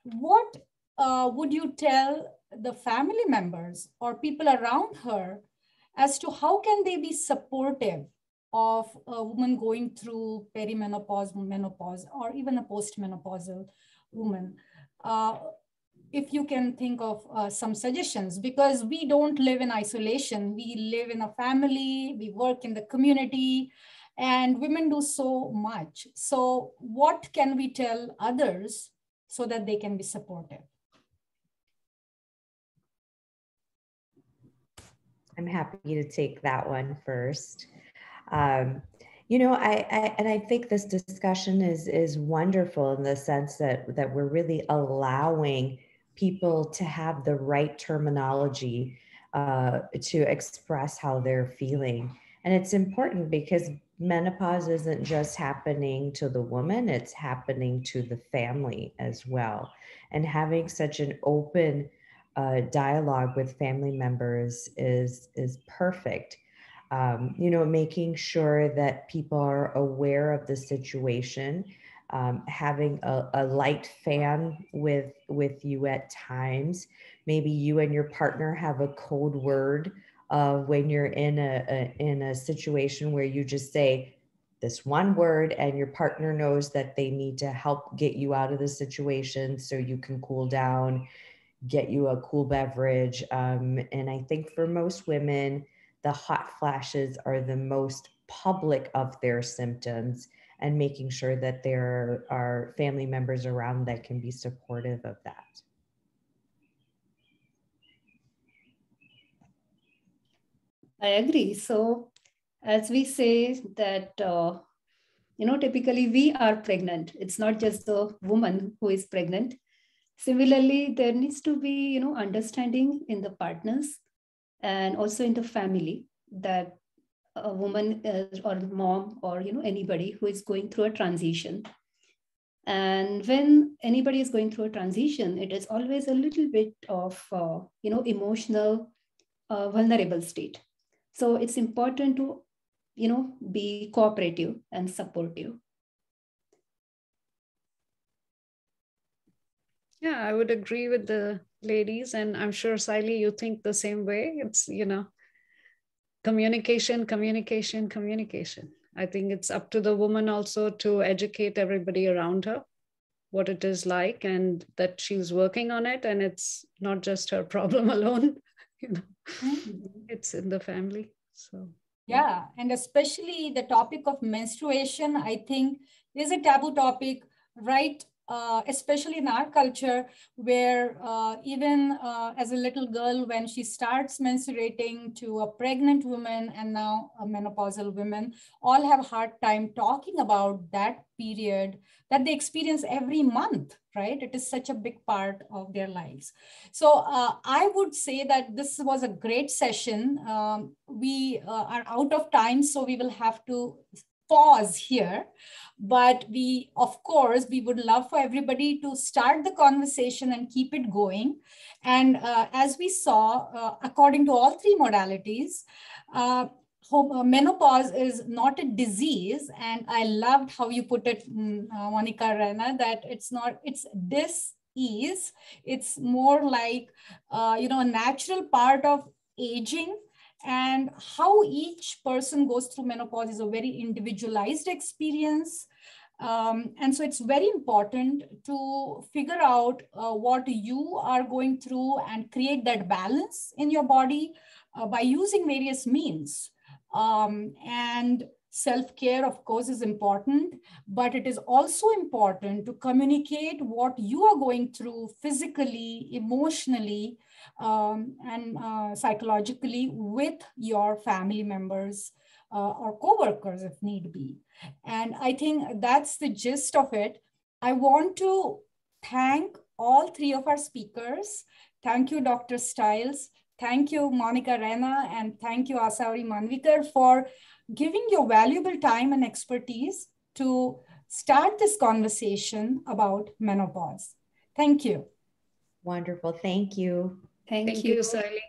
What would you tell the family members or people around her as to how can they be supportive of a woman going through perimenopause, menopause, or even a postmenopausal woman? If you can think of some suggestions, because we don't live in isolation. We live in a family, we work in the community, and women do so much. So what can we tell others so that they can be supportive? I'm happy to take that one first. I think this discussion is wonderful in the sense that we're really allowing people to have the right terminology to express how they're feeling. And it's important because menopause isn't just happening to the woman, it's happening to the family as well. And having such an open dialogue with family members is perfect. Making sure that people are aware of the situation, having a light fan with you at times. Maybe you and your partner have a code word when you're in a situation where you just say this one word, and your partner knows that they need to help get you out of the situation so you can cool down, get you a cool beverage. And I think for most women, the hot flashes are the most public of their symptoms, and making sure that there are family members around that can be supportive of that. I agree. So as we say that, typically we are pregnant. It's not just the woman who is pregnant. Similarly, there needs to be, understanding in the partners and also in the family, that a woman or mom or, anybody who is going through a transition, And when anybody is going through a transition, it is always a little bit of, emotional, vulnerable state. So it's important to, be cooperative and supportive. Yeah, I would agree with the ladies, and I'm sure, Saili, you think the same way. It's, communication, communication, communication. I think it's up to the woman also to educate everybody around her what it is like, and that she's working on it, and it's not just her problem alone. It's in the family. So yeah, and especially the topic of menstruation, I think, is a taboo topic, right? Especially in our culture, where even as a little girl, when she starts menstruating, to a pregnant woman and now a menopausal woman, all have a hard time talking about that period that they experience every month, right? It is such a big part of their lives. So I would say that this was a great session. We are out of time, so we will have to pause here. But of course, we would love for everybody to start the conversation and keep it going. And as we saw, according to all three modalities, menopause is not a disease. And I loved how you put it, Monica Rana, that it's dis-ease. It's more like, a natural part of aging. And how each person goes through menopause is a very individualized experience. And so it's very important to figure out what you are going through and create that balance in your body by using various means. And self-care, of course, is important, but it is also important to communicate what you are going through physically, emotionally, and psychologically with your family members or co-workers if need be. And I think that's the gist of it. I want to thank all three of our speakers. Thank you, Dr. Stiles. Thank you, Monica Rana, and thank you, Asawari Manvikar, for giving your valuable time and expertise to start this conversation about menopause. Thank you. Wonderful. Thank you. Thank you, you. Saili.